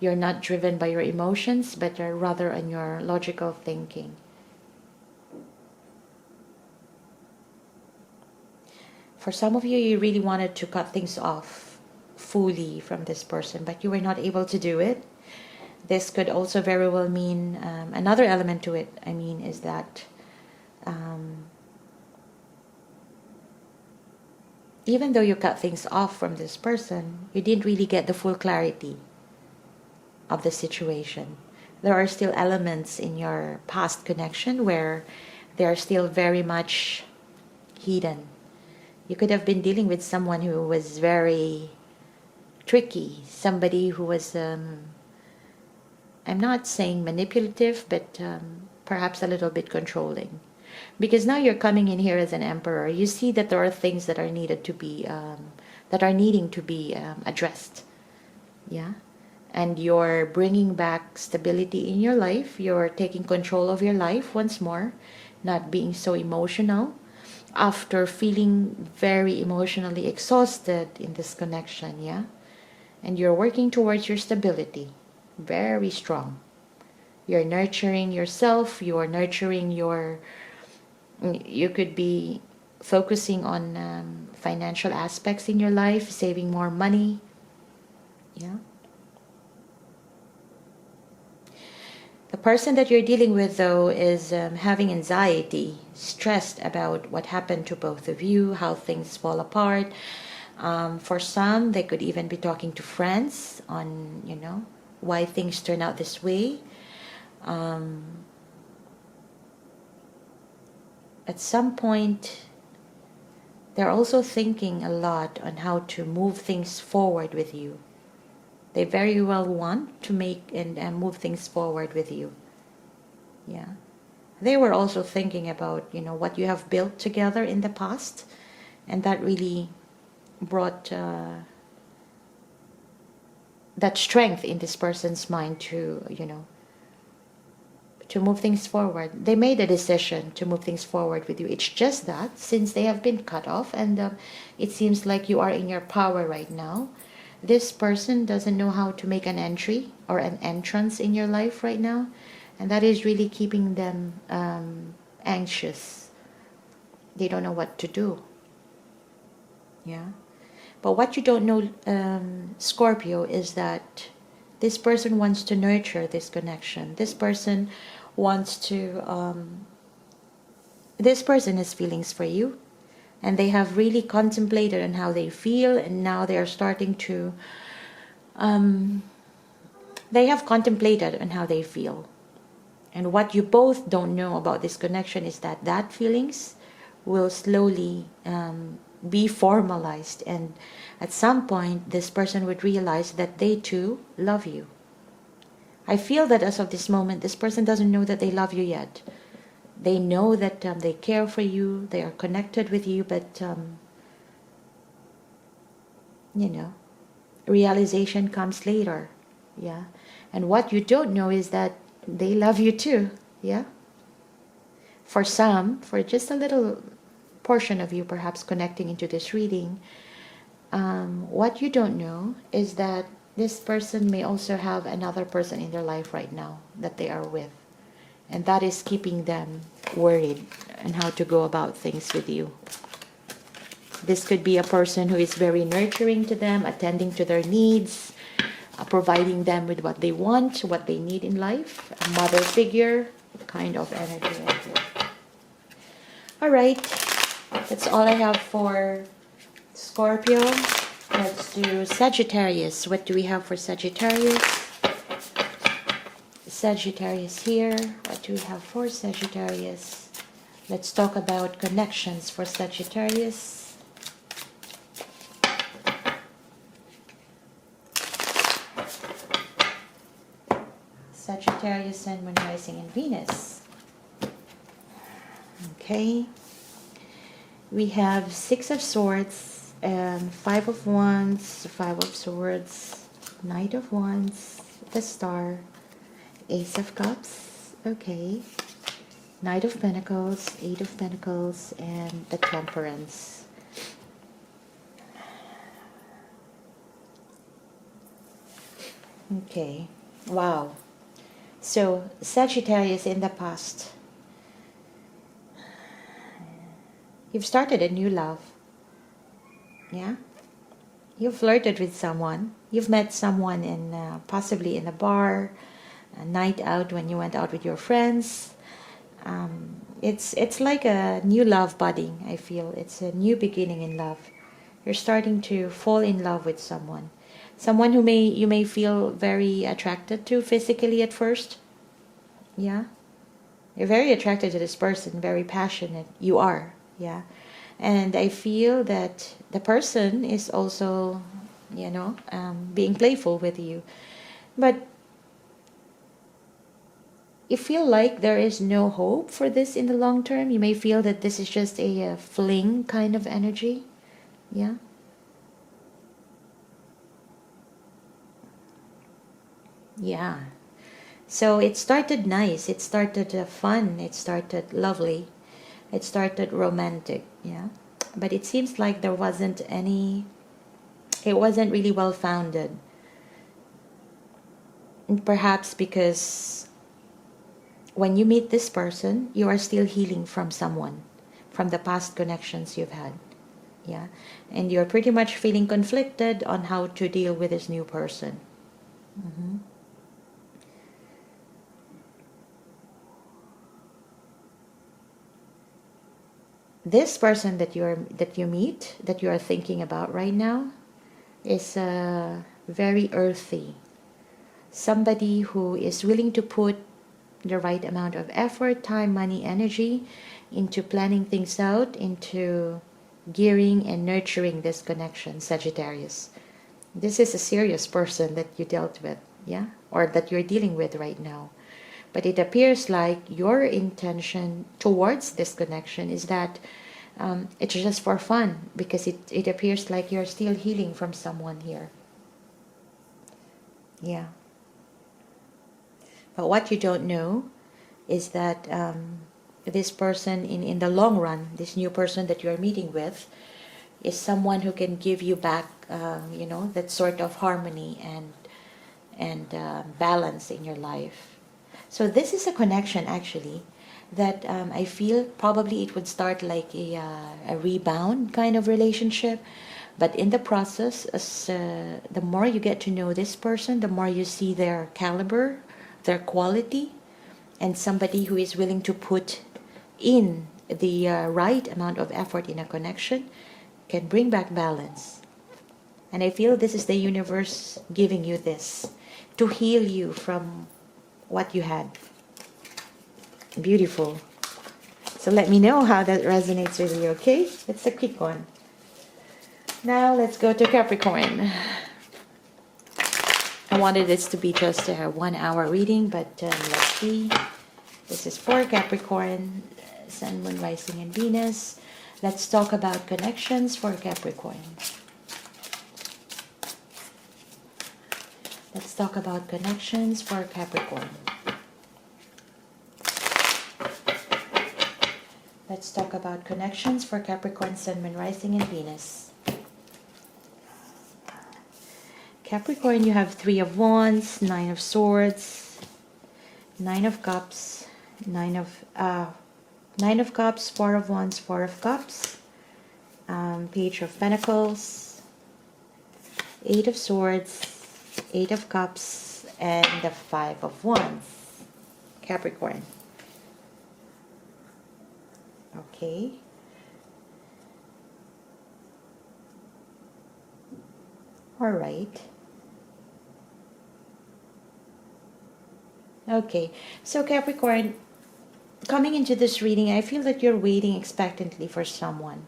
you're not driven by your emotions, but rather on your logical thinking. For some of you, you really wanted to cut things off fully from this person, but you were not able to do it. This could also very well mean another element to it, I mean, is that even though you cut things off from this person, you didn't really get the full clarity of the situation. There are still elements in your past connection where they are still very much hidden. You could have been dealing with someone who was very tricky, somebody who was, I'm not saying manipulative, but perhaps a little bit controlling. Because now you're coming in here as an emperor. You see that there are things that are needed to be, that are needing to be addressed. Yeah. And you're bringing back stability in your life. You're taking control of your life once more, not being so emotional after feeling very emotionally exhausted in this connection. Yeah. And you're working towards your stability. Very strong. You're nurturing yourself. You're nurturing your, you could be focusing on financial aspects in your life, saving more money. Yeah. The person that you're dealing with, though, is having anxiety, stressed about what happened to both of you, how things fall apart. For some, they could even be talking to friends on, why things turn out this way. At some point, they're also thinking a lot on how to move things forward with you. They very well want to make and move things forward with you. Yeah. They were also thinking about, what you have built together in the past. And that really brought that strength in this person's mind to, to move things forward. They made a decision to move things forward with you. It's just that since they have been cut off and it seems like you are in your power right now, this person doesn't know how to make an entry or an entrance in your life right now. And that is really keeping them anxious. They don't know what to do. Yeah. But what you don't know, Scorpio, is that this person wants to nurture this connection. This person wants to, this person has feelings for you. And they have really contemplated on how they feel. And now they are starting to, they have contemplated on how they feel. And what you both don't know about this connection is that that feelings will slowly be formalized. And at some point, this person would realize that they too love you. I feel that as of this moment, this person doesn't know that they love you yet. They know that they care for you, they are connected with you, but, realization comes later. Yeah. And what you don't know is that they love you too. Yeah. For some, for just a little portion of you perhaps connecting into this reading, what you don't know is that this person may also have another person in their life right now that they are with. And that is keeping them worried on how to go about things with you. This could be a person who is very nurturing to them, attending to their needs, providing them with what they want, what they need in life, a mother figure kind of energy right here. All right, that's all I have for Scorpio. Let's do Sagittarius. What do we have for Sagittarius? Sagittarius here. What do we have for Sagittarius? Let's talk about connections for Sagittarius. Sagittarius, Sun, Moon, Rising, and Venus. Okay. We have Six of Swords, Five of Wands, Five of Swords, Knight of Wands, the Star, Ace of Cups, okay, Knight of Pentacles, Eight of Pentacles, and the Temperance. Okay, wow. So, Sagittarius, in the past, you've started a new love. Yeah? You've flirted with someone. You've met someone in possibly in a bar, a night out when you went out with your friends. It's like a new love budding, I feel. It's a new beginning in love. You're starting to fall in love with someone. Someone who you may feel very attracted to physically at first. Yeah? You're very attracted to this person, very passionate. You are, yeah. And I feel that the person is also, being playful with you. But you feel like there is no hope for this in the long term. You may feel that this is just a fling kind of energy. Yeah. Yeah. So it started nice. It started fun. It started lovely. It started romantic. Yeah. But it seems like there wasn't any, it wasn't really well founded. And perhaps because when you meet this person, you are still healing from someone, from the past connections you've had. Yeah. And you're pretty much feeling conflicted on how to deal with this new person. Mm-hmm. This person that you meet, that you are thinking about right now, is very earthy. Somebody who is willing to put the right amount of effort, time, money, energy into planning things out, into gearing and nurturing this connection, Sagittarius. This is a serious person that you dealt with, yeah? Or that you're dealing with right now. But it appears like your intention towards this connection is that it's just for fun, because it appears like you're still healing from someone here. Yeah. But what you don't know is that this person in the long run, this new person that you're meeting with, is someone who can give you back, that sort of harmony and balance in your life. So this is a connection actually that I feel probably it would start like a rebound kind of relationship. But in the process, the more you get to know this person, the more you see their caliber, their quality, and somebody who is willing to put in the right amount of effort in a connection can bring back balance. And I feel this is the universe giving you this to heal you from what you had. Beautiful. So let me know how that resonates with you, okay? That's a quick one. Now let's go to Capricorn. I wanted this to be just a 1 hour reading, but let's see. This is for Capricorn, Sun, Moon, Rising, and Venus. Let's talk about connections for Capricorn. Let's talk about connections for Capricorn. Let's talk about connections for Capricorn, Sun, Moon, Rising, and Venus. Capricorn, you have 3 of Wands, 9 of Swords, 9 of Cups, 9 of Cups, 4 of Wands, 4 of Cups, Page of Pentacles, 8 of Swords, 8 of Cups, and the 5 of Wands. Capricorn. Okay. All right. Okay. So Capricorn, coming into this reading, I feel that you're waiting expectantly for someone.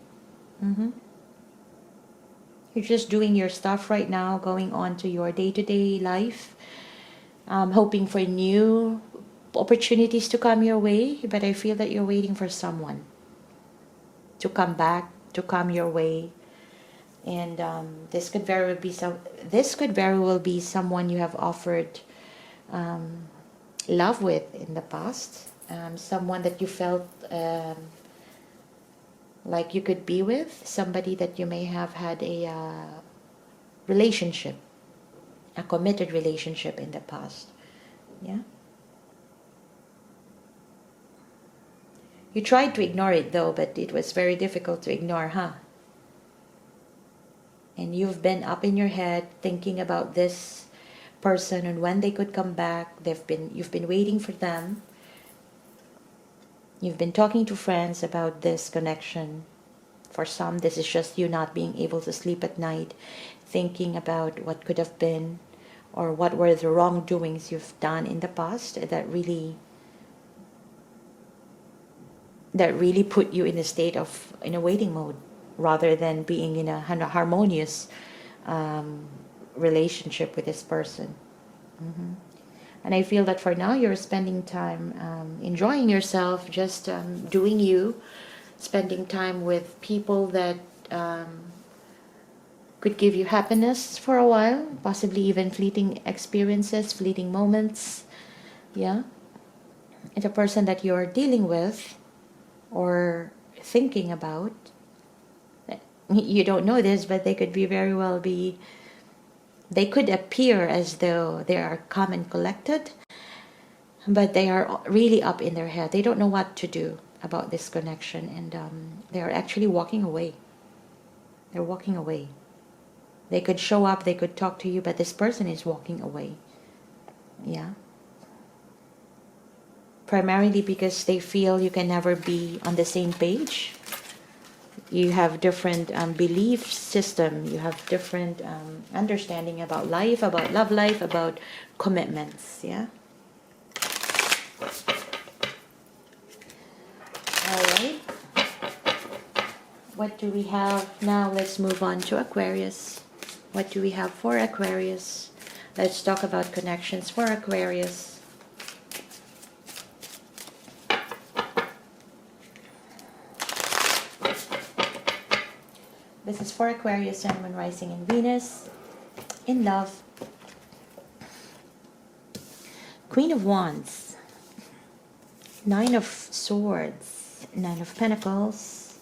You're just doing your stuff right now, going on to your day-to-day life, hoping for new opportunities to come your way, but I feel that you're waiting for someone to come back, to come your way. And this could very well be someone you have offered love with in the past, someone that you felt like you could be with, somebody that you may have had a relationship, a committed relationship in the past. Yeah. You tried to ignore it though, but it was very difficult to ignore, huh? And you've been up in your head thinking about this person and when they could come back. You've been waiting for them. You've been talking to friends about this connection. For some, this is just you not being able to sleep at night, thinking about what could have been or what were the wrongdoings you've done in the past that really put you in a state of, in a waiting mode, rather than being in a harmonious relationship with this person. And I feel that for now you're spending time enjoying yourself, just doing you, spending time with people that Could give you happiness for a while, possibly even fleeting experiences, fleeting moments. Yeah. And the person that you're dealing with or thinking about, you don't know this, but they could be very well be, they could appear as though they are calm and collected, but they are really up in their head. They don't know what to do about this connection, and they are actually walking away. They're walking away. They could show up, they could talk to you, but this person is walking away. Yeah. Primarily because they feel you can never be on the same page. You have different belief system. You have different understanding about life, about love life, about commitments. Yeah. All right. What do we have now? Let's move on to Aquarius. What do we have for Aquarius? Let's talk about connections for Aquarius. This is for Aquarius, Sun, Moon, Rising, and Venus. In love. Queen of Wands. Nine of Swords. Nine of Pentacles.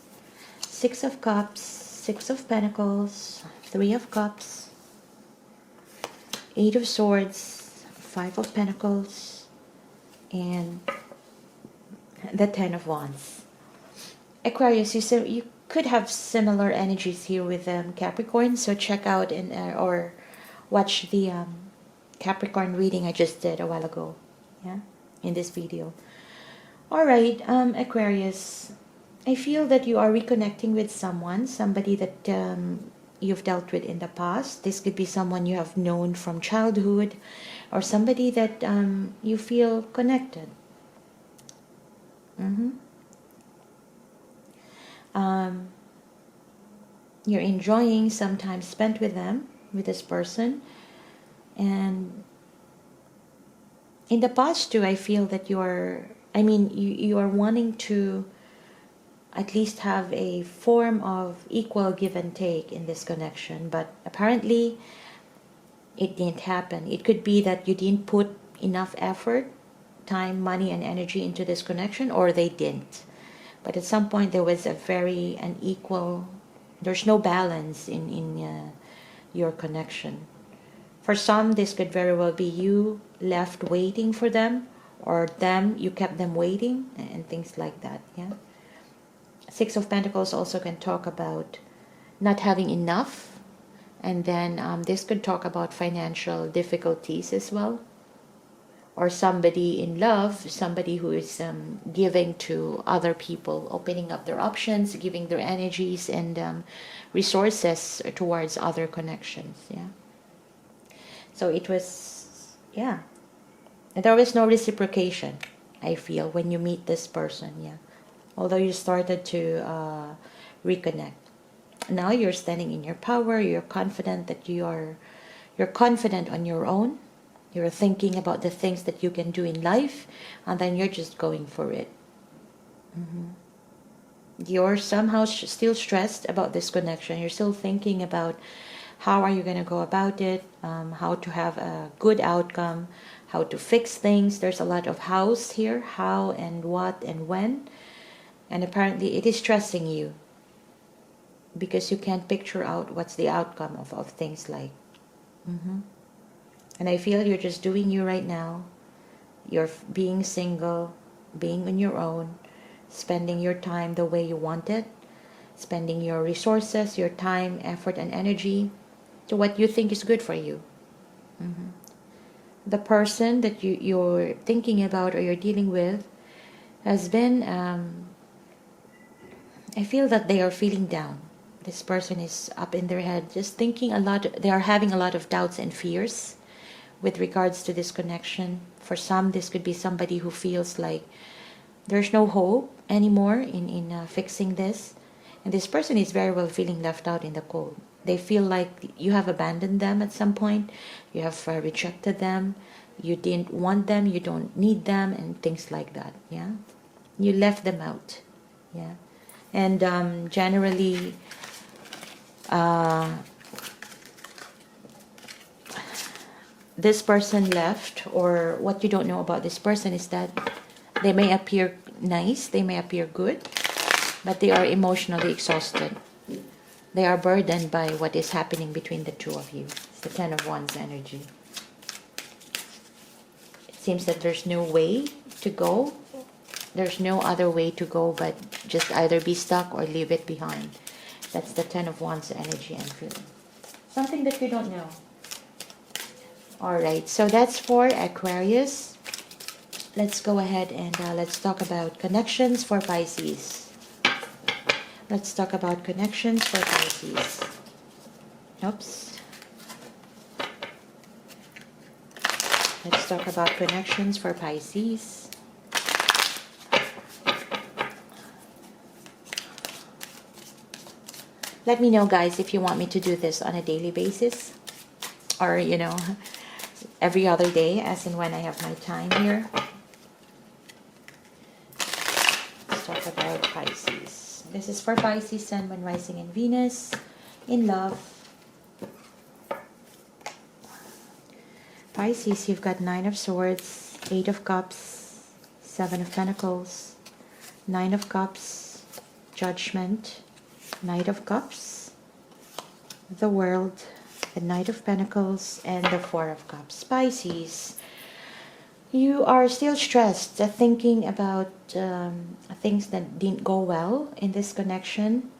Six of Cups. Six of Pentacles. Three of Cups. Eight of Swords. Five of Pentacles. And the Ten of Wands. Aquarius, you could have similar energies here with Capricorn, so check out or watch the Capricorn reading I just did a while ago, yeah, in this video. All right, Aquarius, I feel that you are reconnecting with somebody that you've dealt with in the past. This could be someone you have known from childhood, or somebody that you feel connected. You're enjoying some time spent with them, with this person. And in the past too, I feel that you are wanting to at least have a form of equal give and take in this connection, but apparently it didn't happen. It could be that you didn't put enough effort, time, money, and energy into this connection, or they didn't. But at some point there was a very unequal, there's no balance in your connection. For some, this could very well be you left waiting for them, or you kept them waiting, and things like that. Yeah. Six of Pentacles also can talk about not having enough, and then this could talk about financial difficulties as well. Or somebody in love, somebody who is giving to other people, opening up their options, giving their energies and resources towards other connections. Yeah. So it was, yeah. And there was no reciprocation, I feel, when you meet this person. Yeah. Although you started to reconnect. Now you're standing in your power. You're confident that you're confident on your own. You're thinking about the things that you can do in life, and then you're just going for it. You're somehow still stressed about this connection. You're still thinking about how are you going to go about it, how to have a good outcome, how to fix things. There's a lot of hows here, how and what and when. And apparently it is stressing you because you can't picture out what's the outcome of things like. And I feel you're just doing you right now. You're being single, being on your own, spending your time the way you want it, spending your resources, your time, effort, and energy to what you think is good for you. The person that you're thinking about or you're dealing with has been, I feel that they are feeling down. This person is up in their head, just thinking a lot. They are having a lot of doubts and fears with regards to this connection. For some, this could be somebody who feels like there's no hope anymore in fixing this. And this person is very well feeling left out in the cold. They feel like you have abandoned them at some point. You have rejected them. You didn't want them. You don't need them, and things like that. Yeah, you left them out. Yeah, and generally, this person left, or what you don't know about this person is that they may appear nice, they may appear good, but they are emotionally exhausted. They are burdened by what is happening between the two of you. It's the Ten of Wands energy. It seems that there's no way to go. There's no other way to go but just either be stuck or leave it behind. That's the Ten of Wands energy I'm feeling. Something that you don't know. Alright, so that's for Aquarius. Let's go ahead and let's talk about connections for Pisces. Let's talk about connections for Pisces. Oops. Let's talk about connections for Pisces. Let me know, guys, if you want me to do this on a daily basis, or, you know, every other day, as in when I have my time here. Let's talk about Pisces. This is for Pisces, Sun, Moon, Rising, and Venus. In love. Pisces, you've got 9 of Swords, 8 of Cups, 7 of Pentacles, 9 of Cups, Judgment, Knight of Cups, the World, the Knight of Pentacles, and the 4 of Cups. Pisces, you are still stressed, thinking about things that didn't go well in this connection.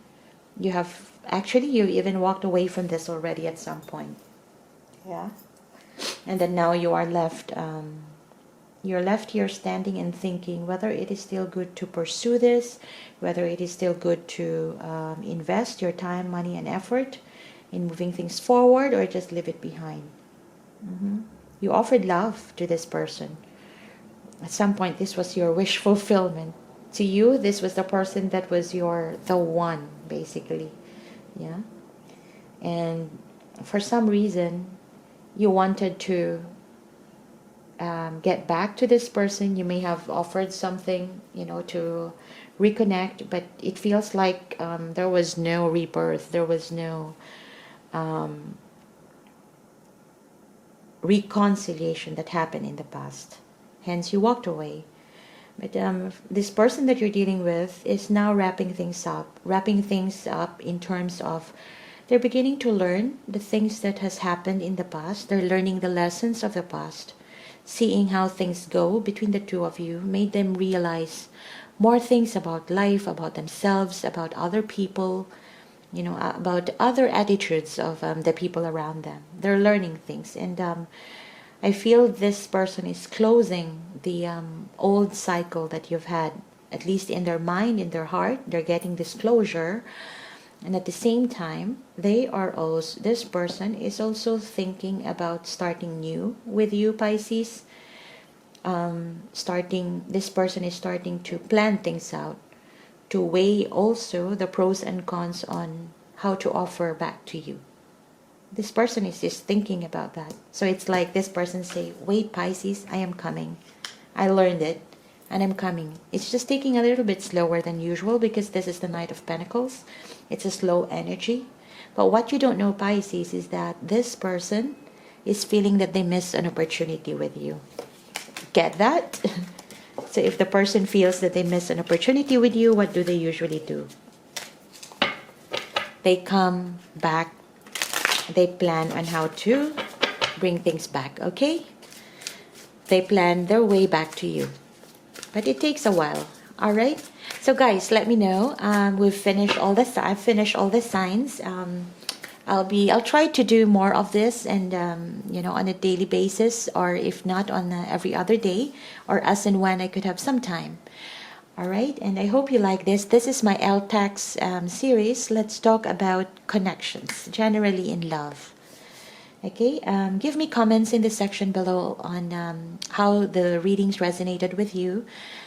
You have, actually, you even walked away from this already at some point. Yeah. And then now you are left, you're left here standing and thinking whether it is still good to pursue this, whether it is still good to invest your time, money, and effort in moving things forward, or just leave it behind. You offered love to this person. At some point, this was your wish fulfillment. To you, this was the person that was the one, basically. Yeah. And for some reason, you wanted to get back to this person. You may have offered something, you know, to reconnect, but it feels like there was no rebirth. There was no reconciliation that happened in the past. Hence, you walked away. But this person that you're dealing with is now wrapping things up in terms of they're beginning to learn the things that has happened in the past. They're learning the lessons of the past. Seeing how things go between the two of you made them realize more things about life, about themselves, about other people, you know, about other attitudes of the people around them. They're learning things. And I feel this person is closing the old cycle that you've had, at least in their mind, in their heart. They're getting this closure. And at the same time, this person is also thinking about starting new with you, Pisces. This person is starting to plan things out, to weigh also the pros and cons on how to offer back to you. This person is just thinking about that. So it's like this person say, wait, Pisces, I am coming. I learned it, and I'm coming. It's just taking a little bit slower than usual because this is the Knight of Pentacles. It's a slow energy. But what you don't know, Pisces, is that this person is feeling that they miss an opportunity with you. Get that? So if the person feels that they miss an opportunity with you, what do they usually do? They come back. They plan on how to bring things back, okay? They plan their way back to you. But it takes a while, all right? So guys, let me know. I've finished all the signs. I'll try to do more of this, and you know, on a daily basis, or if not, on every other day, or as and when I could have some time. All right, and I hope you like this. This is my LTACS series. Let's talk about connections, generally in love. Okay, give me comments in the section below on how the readings resonated with you,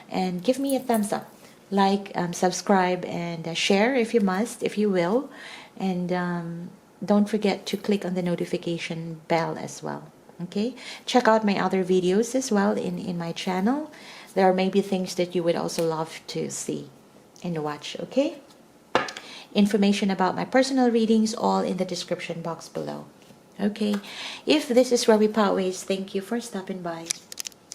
and give me a thumbs up, like, subscribe, and share if you must, if you will, and don't forget to click on the notification bell as well. Okay, check out my other videos as well in my channel. There may be things that you would also love to see and watch. Okay, information about my personal readings all in the description box below. Okay, if this is where we part ways, thank you for stopping by.